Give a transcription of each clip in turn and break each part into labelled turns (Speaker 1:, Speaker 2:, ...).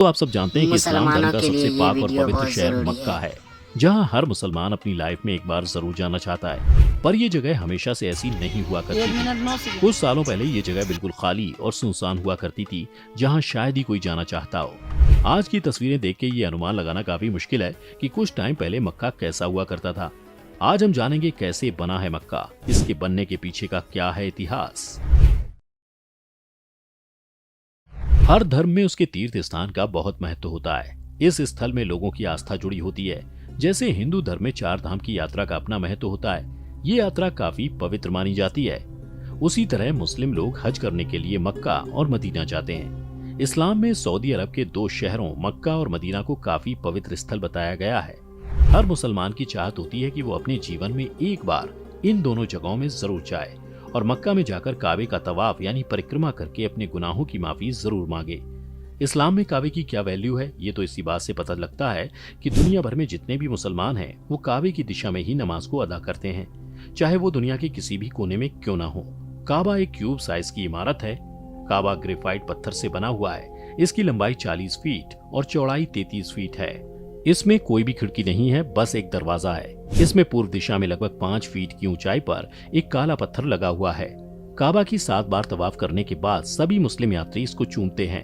Speaker 1: तो आप सब जानते हैं कि इस्लाम धर्म
Speaker 2: मुसलमानों
Speaker 1: का
Speaker 2: के लिए
Speaker 1: सबसे
Speaker 2: ये
Speaker 1: पाक और
Speaker 2: वीडियो
Speaker 1: पवित्र
Speaker 2: बहुत
Speaker 1: शहर
Speaker 2: ज़रूरी
Speaker 1: मक्का
Speaker 2: है।
Speaker 1: है, जहां हर मुसलमान अपनी लाइफ में एक बार जरूर जाना चाहता है। पर यह जगह हमेशा से ऐसी नहीं हुआ करती थी। कुछ सालों पहले ये जगह बिल्कुल खाली और सुनसान हुआ करती थी, जहां शायद ही कोई जाना चाहता हो। आज की तस्वीरें देख के ये अनुमान लगाना काफी मुश्किल है कि कुछ टाइम पहले मक्का कैसा हुआ करता था। आज हम जानेंगे कैसे बना है मक्का, इसके बनने के पीछे का क्या है इतिहास। हर धर्म में उसके तीर्थ स्थान का बहुत महत्व होता है। इस स्थल में लोगों की आस्था जुड़ी होती है। जैसे हिंदू धर्म में 4 धाम की यात्रा का अपना महत्व होता है, ये यात्रा काफी पवित्र मानी जाती है। उसी तरह मुस्लिम लोग हज करने के लिए मक्का और मदीना जाते हैं। इस्लाम में सऊदी अरब के 2 शहरों मक्का और मदीना को काफी पवित्र स्थल बताया गया है। हर मुसलमान की चाहत होती है कि वो अपने जीवन में एक बार इन दोनों जगहों में जरूर जाए और मक्का में जाकर काबे का तवाफ यानी परिक्रमा करके अपने गुनाहों की माफी जरूर मांगे। इस्लाम में काबे की क्या वैल्यू है, ये तो इसी बात से पता लगता है कि दुनिया भर में जितने भी मुसलमान हैं वो काबे की दिशा में ही नमाज को अदा करते हैं, चाहे वो दुनिया के किसी भी कोने में क्यों ना हो। काबा एक क्यूब साइज की इमारत है। काबा ग्रेफाइट पत्थर से बना हुआ है। इसकी लंबाई 40 फीट और चौड़ाई 33 फीट है। इसमें कोई भी खिड़की नहीं है, बस एक दरवाजा है। इसमें पूर्व दिशा में लगभग 5 फीट की ऊंचाई पर एक काला पत्थर लगा हुआ है। काबा की 7 बार तवाफ करने के बाद सभी मुस्लिम यात्री इसको चूमते हैं।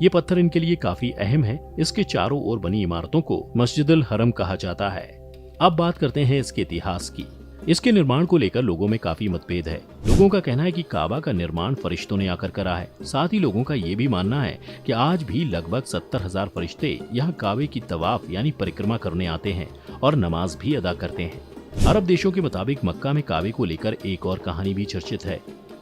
Speaker 1: ये पत्थर इनके लिए काफी अहम है। इसके चारों ओर बनी इमारतों को मस्जिदुल हरम कहा जाता है। अब बात करते हैं इसके इतिहास की। इसके निर्माण को लेकर लोगों में काफी मतभेद है। लोगों का कहना है कि काबा का निर्माण फरिश्तों ने आकर करा है। साथ ही लोगों का ये भी मानना है कि आज भी लगभग 70,000 फरिश्ते यहाँ काबे की तवाफ यानी परिक्रमा करने आते हैं और नमाज भी अदा करते हैं। अरब देशों के मुताबिक मक्का में काबे को लेकर एक और कहानी भी चर्चित है।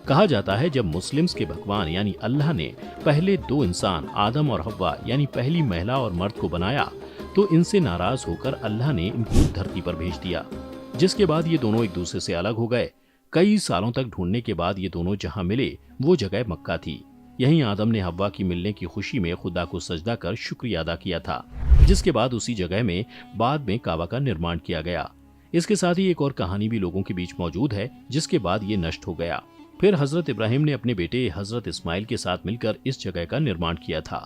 Speaker 1: कहा जाता है जब मुस्लिम्स के भगवान यानी अल्लाह ने पहले 2 इंसान आदम और हव्वा यानी पहली महिला और मर्द को बनाया, तो इनसे नाराज होकर अल्लाह ने इनको धरती पर भेज दिया, जिसके बाद ये दोनों एक दूसरे से अलग हो गए। कई सालों तक ढूंढने के बाद ये दोनों जहां मिले वो जगह मक्का थी। यहीं आदम ने हव्वा की मिलने की खुशी में खुदा को सजदा कर शुक्रिया अदा किया था, जिसके बाद उसी जगह में बाद में काबा का निर्माण किया गया। इसके साथ ही एक और कहानी भी लोगों के बीच मौजूद है, जिसके बाद ये नष्ट हो गया। फिर हजरत इब्राहिम ने अपने बेटे हजरत इस्माइल के साथ मिलकर इस जगह का निर्माण किया था।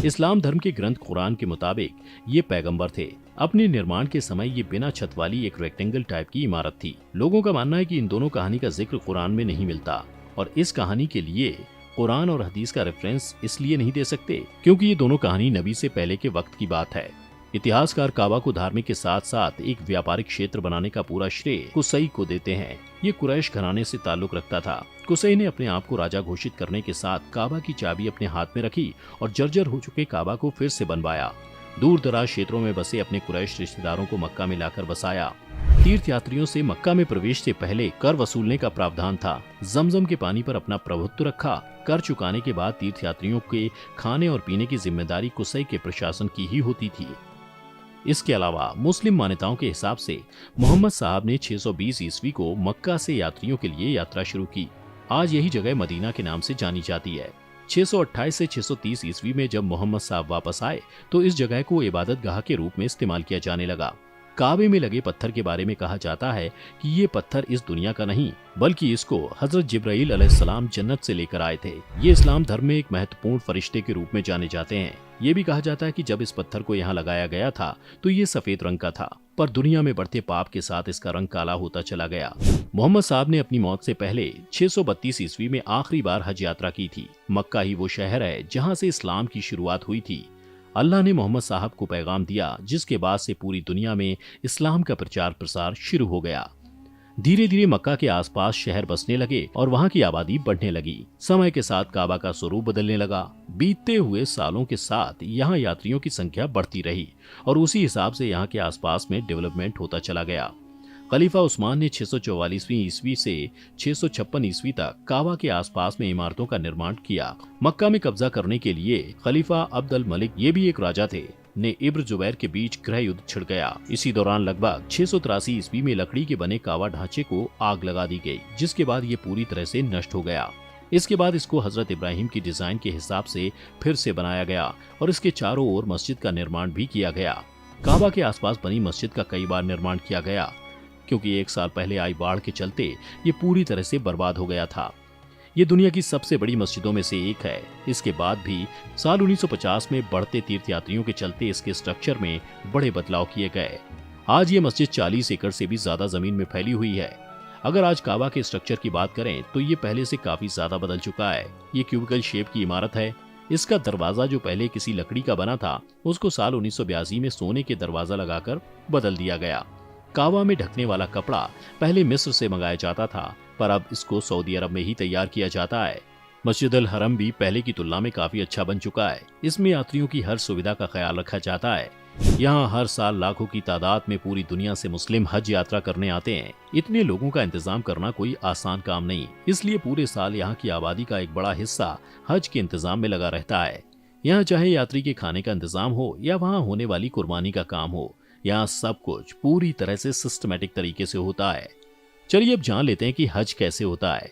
Speaker 1: इस्लाम धर्म के ग्रंथ कुरान के मुताबिक ये पैगंबर थे। अपने निर्माण के समय ये बिना छत वाली एक रेक्टेंगल टाइप की इमारत थी। लोगों का मानना है कि इन दोनों कहानी का जिक्र कुरान में नहीं मिलता और इस कहानी के लिए कुरान और हदीस का रेफरेंस इसलिए नहीं दे सकते क्योंकि ये दोनों कहानी नबी से पहले के वक्त की बात है। इतिहासकार काबा को धार्मिक के साथ साथ एक व्यापारिक क्षेत्र बनाने का पूरा श्रेय कुसई को देते हैं। ये कुरैश घराने से ताल्लुक रखता था। कुसई ने अपने आप को राजा घोषित करने के साथ काबा की चाबी अपने हाथ में रखी और जर्जर हो चुके काबा को फिर से बनवाया। दूर दराज क्षेत्रों में बसे अपने कुरैश रिश्तेदारों को मक्का में लाकर बसाया। तीर्थ यात्रियों से मक्का में प्रवेश से पहले कर वसूलने का प्रावधान था। जमजम के पानी पर अपना प्रभुत्व रखा। कर चुकाने के बाद तीर्थ यात्रियों के खाने और पीने की जिम्मेदारी कुसई के प्रशासन की ही होती थी। इसके अलावा मुस्लिम मान्यताओं के हिसाब से मोहम्मद साहब ने 620 ईस्वी को मक्का से यात्रियों के लिए यात्रा शुरू की। आज यही जगह मदीना के नाम से जानी जाती है। 628 से 630 ईस्वी में जब मोहम्मद साहब वापस आए तो इस जगह को इबादत गाह के रूप में इस्तेमाल किया जाने लगा। काबे में लगे पत्थर के बारे में कहा जाता है कि ये पत्थर इस दुनिया का नहीं बल्कि इसको हजरत जिब्राइल अलैहिस्सलाम जन्नत से लेकर आए थे। ये इस्लाम धर्म में एक महत्वपूर्ण फरिश्ते के रूप में जाने जाते हैं। ये भी कहा जाता है कि जब इस पत्थर को यहाँ लगाया गया था तो ये सफेद रंग का था, पर दुनिया में बढ़ते पाप के साथ इसका रंग काला होता चला गया। मोहम्मद साहब ने अपनी मौत से पहले 632 ईस्वी में आखिरी बार हज यात्रा की थी। मक्का ही वो शहर है जहाँ से इस्लाम की शुरुआत हुई थी। अल्लाह ने मोहम्मद साहब को पैगाम दिया, जिसके बाद से पूरी दुनिया में इस्लाम का प्रचार प्रसार शुरू हो गया। धीरे धीरे मक्का के आसपास शहर बसने लगे और वहाँ की आबादी बढ़ने लगी। समय के साथ काबा का स्वरूप बदलने लगा। बीतते हुए सालों के साथ यहाँ यात्रियों की संख्या बढ़ती रही और उसी हिसाब से यहाँ के आसपास में डेवलपमेंट होता चला गया। खलीफा उस्मान ने 644वीं ईस्वी से 656 ईस्वी तक काबा के आसपास में इमारतों का निर्माण किया। मक्का में कब्जा करने के लिए खलीफा अब्द अल मलिक, ये भी एक राजा थे, ने इब्र जुबैर के बीच गृह युद्ध छिड़ गया। इसी दौरान लगभग 683 ईस्वी में लकड़ी के बने काबा ढांचे को आग लगा दी गई, जिसके बाद ये पूरी तरह से नष्ट हो गया। इसके बाद इसको हजरत इब्राहिम की डिजाइन के हिसाब से फिर से बनाया गया और इसके चारों ओर मस्जिद का निर्माण भी किया गया। काबा के आसपास बनी मस्जिद का कई बार निर्माण किया गया, क्योंकि 1 साल पहले आई बाढ़ के चलते ये पूरी तरह से बर्बाद हो गया था। ये दुनिया की सबसे बड़ी मस्जिदों में से एक है। इसके बाद भी साल 1950 में बढ़ते तीर्थयात्रियों के चलते इसके स्ट्रक्चर में बड़े बदलाव किए गए। आज ये मस्जिद 40 एकड़ से भी ज्यादा जमीन में फैली हुई है। अगर आज काबा के स्ट्रक्चर की बात करें तो ये पहले से काफी ज्यादा बदल चुका है। ये क्यूबिकल शेप की इमारत है। इसका दरवाजा जो पहले किसी लकड़ी का बना था, उसको साल 1982 में सोने के दरवाजा लगाकर बदल दिया गया। काबा में ढकने वाला कपड़ा पहले मिस्र से मंगाया जाता था, पर अब इसको सऊदी अरब में ही तैयार किया जाता है। मस्जिद अल हरम भी पहले की तुलना में काफी अच्छा बन चुका है। इसमें यात्रियों की हर सुविधा का ख्याल रखा जाता है। यहाँ हर साल लाखों की तादाद में पूरी दुनिया से मुस्लिम हज यात्रा करने आते हैं। इतने लोगों का इंतजाम करना कोई आसान काम नहीं, इसलिए पूरे साल यहाँ की आबादी का एक बड़ा हिस्सा हज के इंतजाम में लगा रहता है। यहाँ चाहे यात्री के खाने का इंतजाम हो या वहाँ होने वाली कुर्बानी का काम हो, यहाँ सब कुछ पूरी तरह से सिस्टमैटिक तरीके से होता है। चलिए अब जान लेते हैं कि हज कैसे होता है।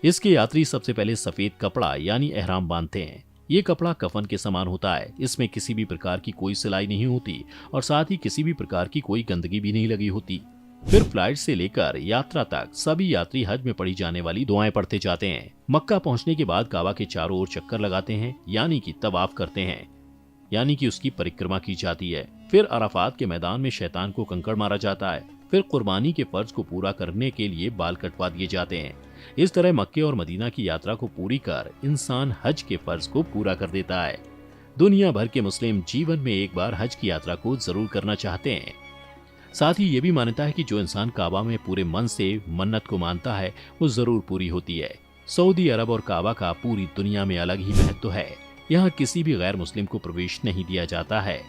Speaker 1: इसके यात्री सबसे पहले सफेद कपड़ा यानी एहराम बांधते हैं। ये कपड़ा कफन के समान होता है। इसमें किसी भी प्रकार की कोई सिलाई नहीं होती और साथ ही किसी भी प्रकार की कोई गंदगी भी नहीं लगी होती। फिर फ्लाइट से लेकर यात्रा तक सभी यात्री हज में पढ़ी जाने वाली दुआएं पढ़ते जाते हैं। मक्का पहुंचने के बाद काबा के चारों ओर चक्कर लगाते हैं, यानी कि तवाफ करते हैं, यानी कि उसकी परिक्रमा की जाती है। फिर अराफात के मैदान में शैतान को कंकड़ मारा जाता है। फिर कुर्बानी के फर्ज को पूरा करने के लिए बाल कटवा दिए जाते हैं। इस तरह मक्के और मदीना की यात्रा को पूरी कर इंसान हज के फर्ज को पूरा कर देता है। दुनिया भर के मुस्लिम जीवन में एक बार हज की यात्रा को जरूर करना चाहते हैं। साथ ही ये भी मान्यता है कि जो इंसान काबा में पूरे मन से मन्नत को मानता है वो जरूर पूरी होती है। सऊदी अरब और काबा का पूरी दुनिया में अलग ही महत्व है। यहाँ किसी भी गैर मुस्लिम को प्रवेश नहीं दिया जाता है।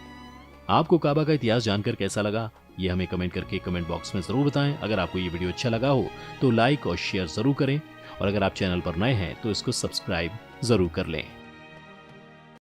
Speaker 1: आपको काबा का इतिहास जानकर कैसा लगा, ये हमें कमेंट करके कमेंट बॉक्स में जरूर बताएं। अगर आपको ये वीडियो अच्छा लगा हो तो लाइक और शेयर जरूर करें, और अगर आप चैनल पर नए हैं तो इसको सब्सक्राइब जरूर कर लें।